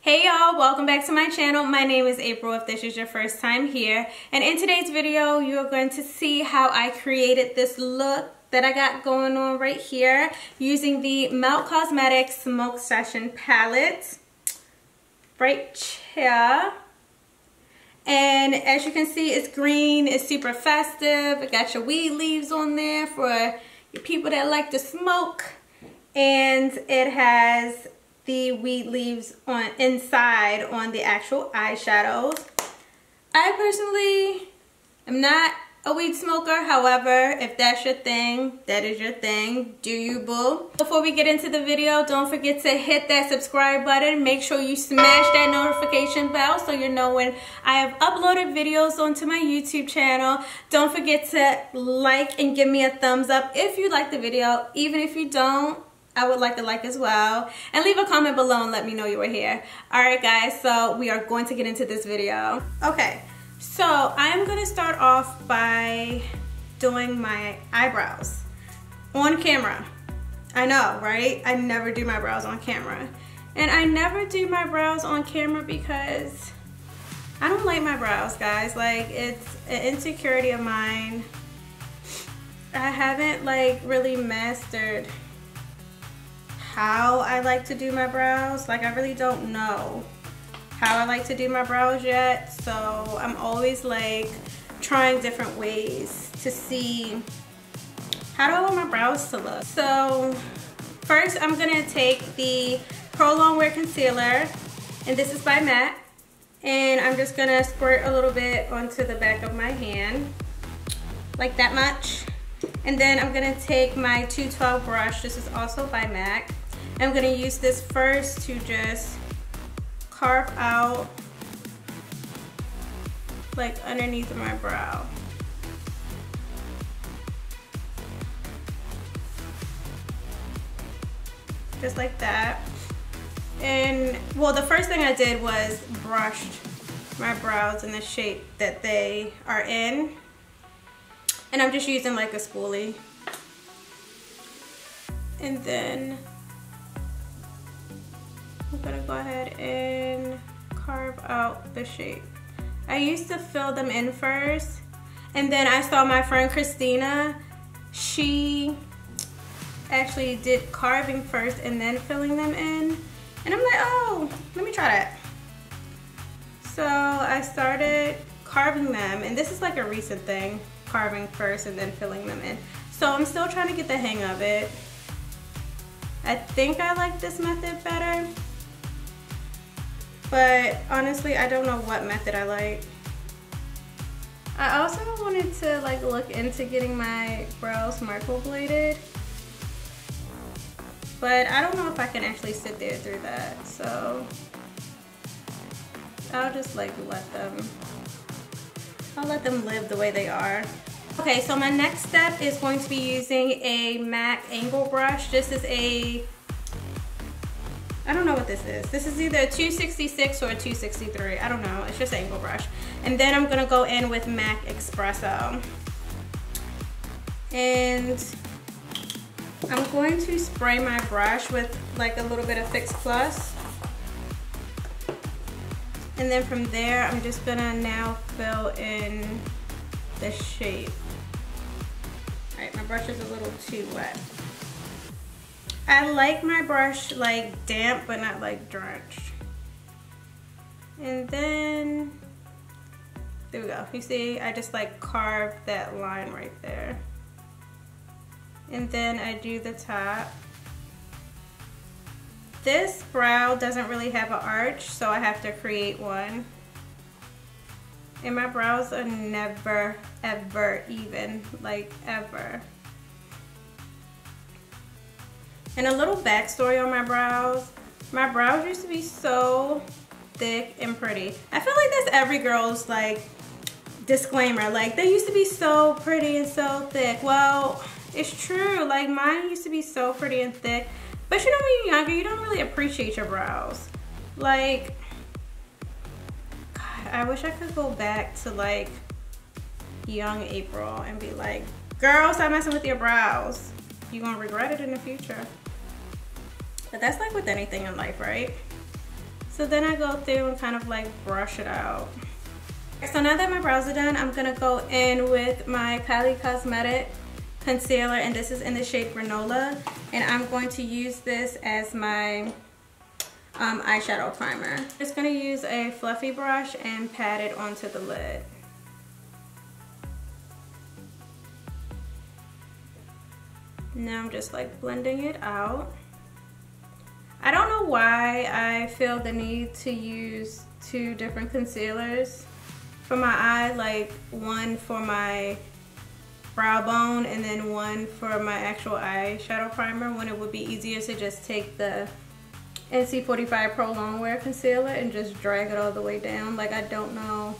Hey y'all, welcome back to my channel. My name is April if this is your first time here. And in today's video, you're going to see how I created this look that I got going on right here using the Melt Cosmetics Smoke Session palette right here. And as you can see, it's green, it's super festive. It got your weed leaves on there for your people that like to smoke. And it has the weed leaves on inside on the actual eyeshadows. I personally am not a weed smoker. However, if that's your thing, that is your thing. Do you, boo? Before we get into the video, don't forget to hit that subscribe button. Make sure you smash that notification bell so you know when I have uploaded videos onto my YouTube channel. Don't forget to like and give me a thumbs up if you like the video. Even if you don't, I would like a like as well. And leave a comment below and let me know you were here. Alright guys, so we are going to get into this video. Okay, so I'm going to start off by doing my eyebrows on camera. I know, right? I never do my brows on camera. And I never do my brows on camera because I don't like my brows, guys. Like, it's an insecurity of mine. I haven't like really mastered how I like to do my brows. Like, I really don't know how I like to do my brows yet, so I'm always like trying different ways to see how do I want my brows to look. So first I'm gonna take the Pro Longwear concealer, and this is by MAC, and I'm just gonna squirt a little bit onto the back of my hand, like that much. And then I'm gonna take my 212 brush, this is also by MAC. I'm gonna use this first to just carve out like underneath my brow. Just like that. And well, the first thing I did was brushed my brows in the shape that they are in. And I'm just using like a spoolie. And then I'm gonna go ahead and carve out the shape. I used to fill them in first, and then I saw my friend Christina, she actually did carving first and then filling them in. And I'm like, oh, let me try that. So I started carving them, and this is like a recent thing, carving first and then filling them in. So I'm still trying to get the hang of it. I think I like this method better, but honestly, I don't know what method I like. I also wanted to like look into getting my brows microbladed, but I don't know if I can actually sit there through that. So I'll just like I'll let them live the way they are. Okay, so my next step is going to be using a MAC angle brush. This is a, I don't know what this is. This is either a 266 or a 263. I don't know. It's just an angle brush. And then I'm gonna go in with MAC Espresso. And I'm going to spray my brush with like a little bit of Fix Plus. And then from there, I'm just gonna now fill in the shape. Alright, my brush is a little too wet. I like my brush like damp but not like drenched. And then there we go. You see, I just like carved that line right there. And then I do the top. This brow doesn't really have an arch, so I have to create one. And my brows are never, ever even, like ever. And a little backstory on my brows. My brows used to be so thick and pretty. I feel like that's every girl's like disclaimer. Like, they used to be so pretty and so thick. Well, it's true. Like, mine used to be so pretty and thick. But you know, when you're younger, you don't really appreciate your brows. Like, I wish I could go back to like young April and be like, girl, stop messing with your brows. You're gonna regret it in the future. But that's like with anything in life, right? So then I go through and kind of like brush it out. So now that my brows are done, I'm gonna go in with my Kylie Cosmetic concealer, and this is in the shade Granola, and I'm going to use this as my eyeshadow primer. I'm just gonna use a fluffy brush and pat it onto the lid. Now I'm just like blending it out. I don't know why I feel the need to use two different concealers for my eye, like one for my brow bone and then one for my actual eyeshadow primer, when it would be easier to just take the NC45 Pro Longwear concealer and just drag it all the way down. Like, I don't know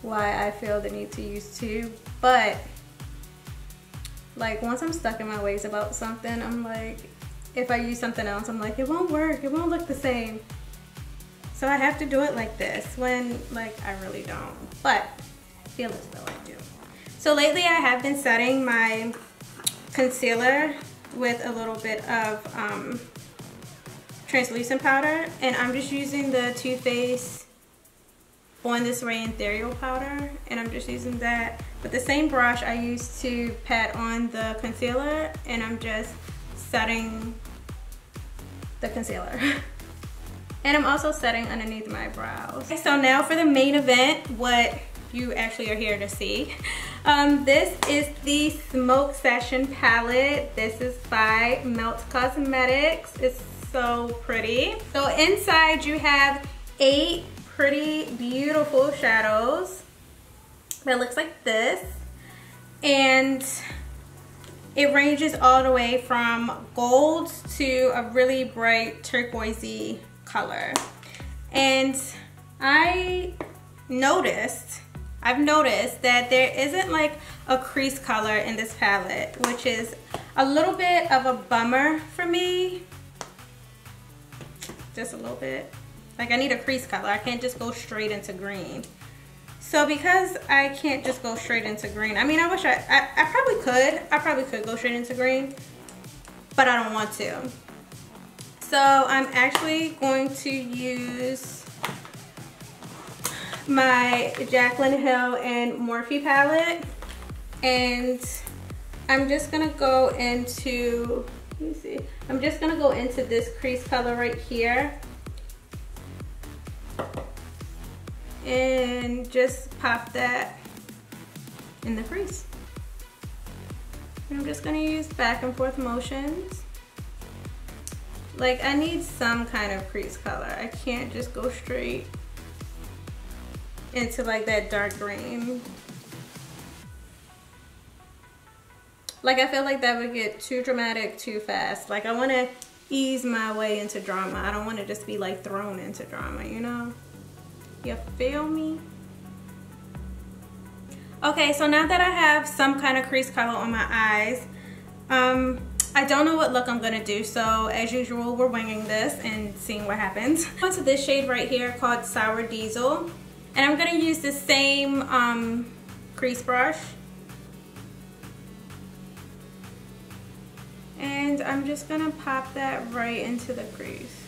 why I feel the need to use two, but like once I'm stuck in my ways about something, I'm like, if I use something else, I'm like, it won't work, it won't look the same. So I have to do it like this when like I really don't, but I feel as though I do. So lately I have been setting my concealer with a little bit of translucent powder, and I'm just using the Too Faced On This Way Ethereal powder, and I'm just using that with the same brush I used to pat on the concealer, and I'm just setting the concealer. And I'm also setting underneath my brows. Okay, so now for the main event, what you actually are here to see. This is the Smoke Session palette. This is by Melt Cosmetics. It's so pretty. So inside you have 8 pretty, beautiful shadows that looks like this. And it ranges all the way from gold to a really bright turquoisey color. And I've noticed that there isn't like a crease color in this palette, which is a little bit of a bummer for me. Just a little bit. Like, I need a crease color. I can't just go straight into green. So because I can't just go straight into green, I mean, I wish I probably could. I probably could go straight into green, but I don't want to. So I'm actually going to use my Jaclyn Hill and Morphe palette, and I'm just gonna go into, let me see, I'm just gonna go into this crease color right here and just pop that in the crease. And I'm just gonna use back and forth motions. Like, I need some kind of crease color. I can't just go straight into like that dark green. Like, I feel like that would get too dramatic too fast. Like, I want to ease my way into drama. I don't want to just be like thrown into drama, you know? You feel me? Okay, so now that I have some kind of crease color on my eyes, I don't know what look I'm gonna do, so as usual, we're winging this and seeing what happens. I'm going to this shade right here called Sour Diesel, and I'm gonna use the same crease brush, and I'm just gonna pop that right into the crease.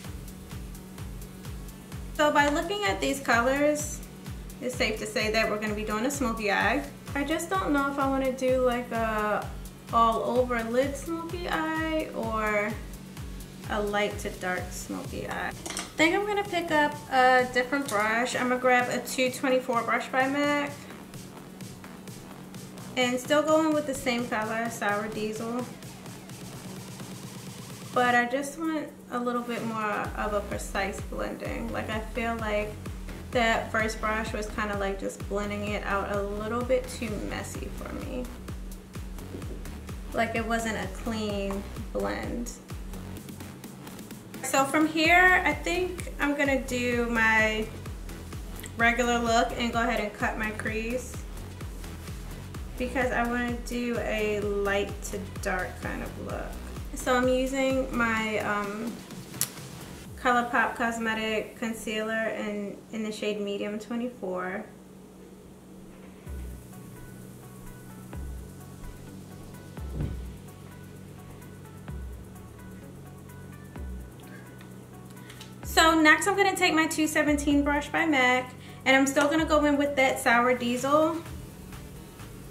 So by looking at these colors, it's safe to say that we're gonna be doing a smoky eye. I just don't know if I want to do like a all over lid smoky eye or a light to dark smoky eye. I think I'm gonna pick up a different brush. I'm gonna grab a 224 brush by MAC and still going with the same color, Sour Diesel. But I just want a little bit more of a precise blending. Like, I feel like that first brush was kind of like just blending it out a little bit too messy for me. Like, it wasn't a clean blend. So from here, I think I'm gonna do my regular look and go ahead and cut my crease, because I wanna do a light to dark kind of look. So I'm using my ColourPop Cosmetic Concealer in the shade Medium 24. So next I'm gonna take my 217 brush by MAC, and I'm still gonna go in with that Sour Diesel.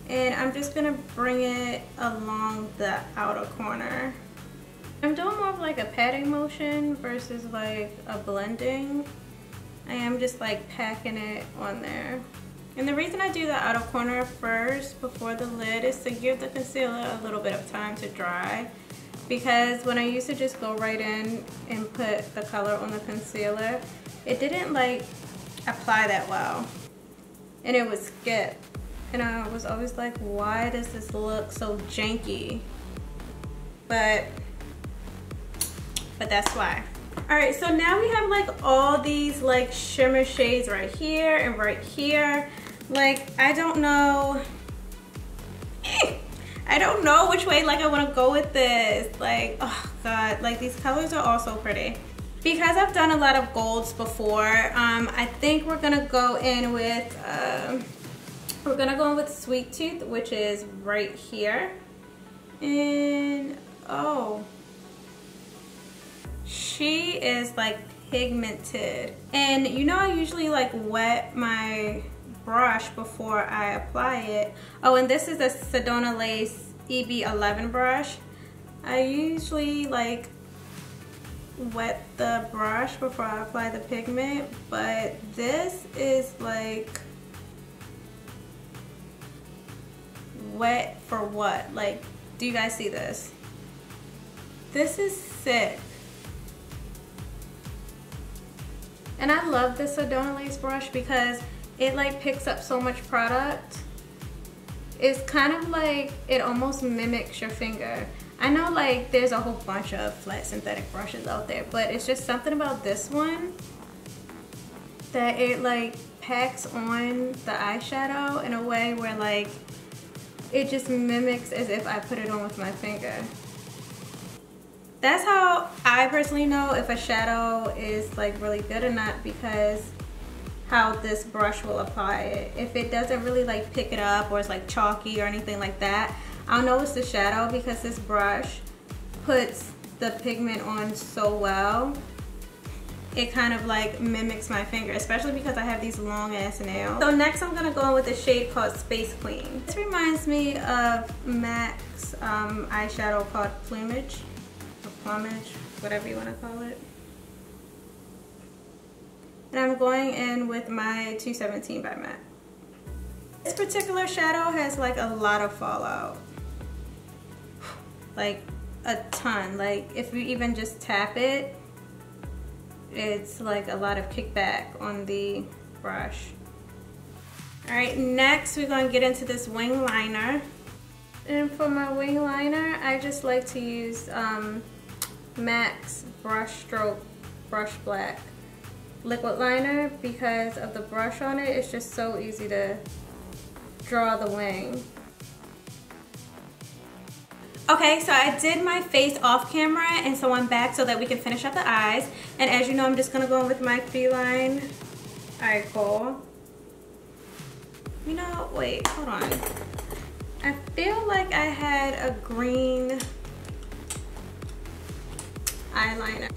And I'm just gonna bring it along the outer corner. I'm doing more of like a patting motion versus like a blending. I am just like packing it on there. And the reason I do the outer corner first before the lid is to give the concealer a little bit of time to dry. Because when I used to just go right in and put the color on the concealer, it didn't like apply that well. And it would skip. And I was always like, why does this look so janky? But that's why. All right, so now we have like all these like shimmer shades right here and right here. Like, I don't know which way like I want to go with this. Like, oh God, like these colors are all so pretty. Because I've done a lot of golds before, I think we're gonna go in with Sweet Tooth, which is right here. And oh, she is like pigmented. And you know, I usually like wet my brush before I apply it. Oh, and this is a Sedona Lace EB11 brush. I usually like wet the brush before I apply the pigment, but this is like wet for what? Like, do you guys see this? This is sick. And I love this Sedona Lace brush because it like picks up so much product. It's kind of like, it almost mimics your finger. I know like there's a whole bunch of flat synthetic brushes out there, but it's just something about this one that it like packs on the eyeshadow in a way where like it just mimics as if I put it on with my finger. That's how I personally know if a shadow is like really good or not, because how this brush will apply it. If it doesn't really like pick it up or it's like chalky or anything like that, I'll know it's the shadow, because this brush puts the pigment on so well. It kind of like mimics my finger, especially because I have these long ass nails. So next I'm gonna go in with a shade called Space Queen. This reminds me of MAC's eyeshadow called Plumage, or Plumage, whatever you wanna call it. And I'm going in with my 217 by MAC. This particular shadow has like a lot of fallout. Like a ton. Like if you even just tap it, it's like a lot of kickback on the brush. All right, next we're gonna get into this wing liner. And for my wing liner, I just like to use MAC's Brush Stroke Brush Black liquid liner, because of the brush on it. It's just so easy to draw the wing. Okay, so I did my face off camera, and so I'm back so that we can finish up the eyes. And as you know, I'm just gonna go in with my Feline eye kohl. You know, wait, hold on. I feel like I had a green eyeliner.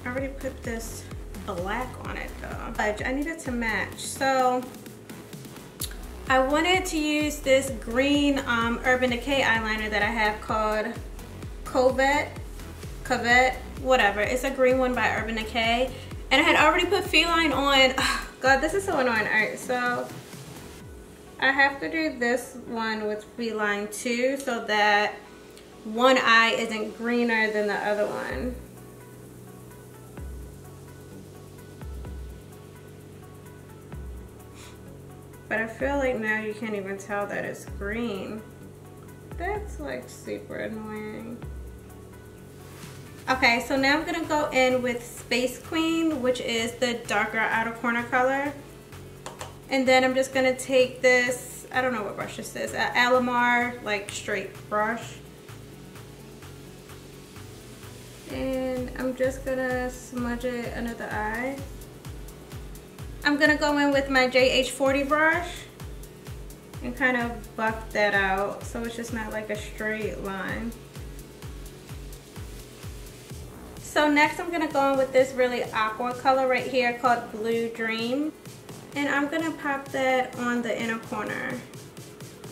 I already put this black on it though. I needed to match. So I wanted to use this green Urban Decay eyeliner that I have called Cavette, whatever. It's a green one by Urban Decay. And I had already put Feline on. Oh, God, this is so annoying. All right, so I have to do this one with Feline too, so that one eye isn't greener than the other one. But I feel like now you can't even tell that it's green. That's like super annoying. Okay, so now I'm gonna go in with Space Queen, which is the darker outer corner color. And then I'm just gonna take this, I don't know what brush this is, an Alamar like straight brush. And I'm just gonna smudge it under the eye. I'm gonna go in with my JH40 brush and kind of buff that out so it's just not like a straight line. So next I'm gonna go in with this really aqua color right here called Blue Dream. And I'm gonna pop that on the inner corner.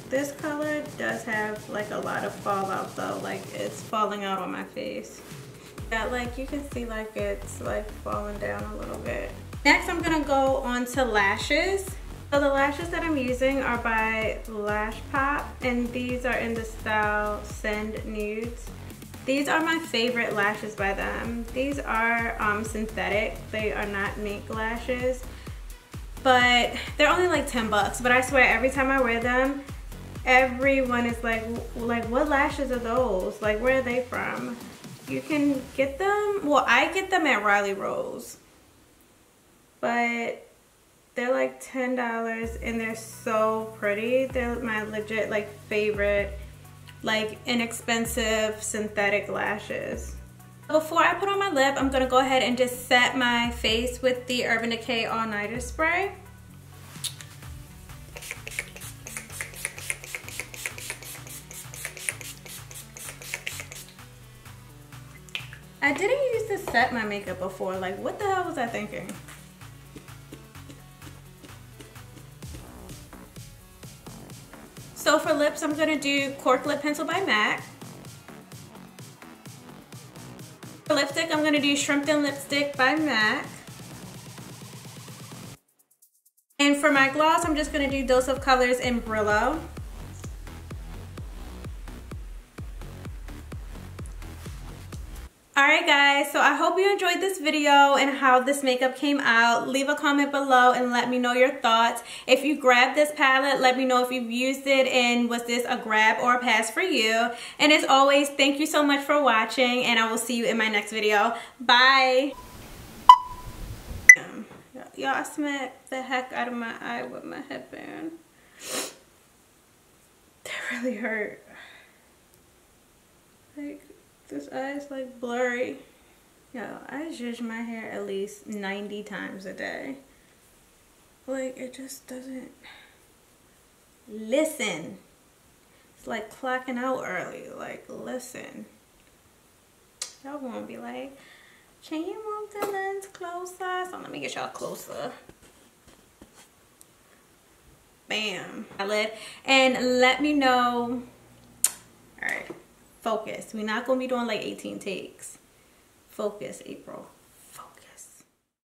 This color does have like a lot of fallout though, like it's falling out on my face. Yeah, like you can see like it's like falling down a little bit. Next I'm gonna go on to lashes. So the lashes that I'm using are by Lash Pop, and these are in the style Send Nudes. These are my favorite lashes by them. These are synthetic. They are not mink lashes, but they're only like 10 bucks. But I swear every time I wear them, everyone is like what lashes are those? Like, where are they from? You can get them, well, I get them at Riley Rose, but they're like $10 and they're so pretty. They're my legit like favorite, like inexpensive synthetic lashes. Before I put on my lip, I'm gonna go ahead and just set my face with the Urban Decay All Nighter Spray. I didn't use to set my makeup before. Like, what the hell was I thinking? So for lips, I'm gonna do Cork Lip Pencil by MAC. For lipstick, I'm gonna do Shrimp Thin Lipstick by MAC. And for my gloss, I'm just gonna do Dose of Colors in Brillo. Alright guys, so I hope you enjoyed this video and how this makeup came out. Leave a comment below and let me know your thoughts. If you grabbed this palette, let me know if you've used it and was this a grab or a pass for you. And as always, thank you so much for watching, and I will see you in my next video. Bye! Y'all, I smacked the heck out of my eye with my headband. That really hurt. Like, this eye is like blurry. Yo, I zhuzh my hair at least 90 times a day. Like, it just doesn't listen. It's like clocking out early. Like, listen. Y'all gonna be like, can you move the lens closer? So let me get y'all closer. Bam. And let me know. Alright. Focus. We're not going to be doing like 18 takes. Focus, April.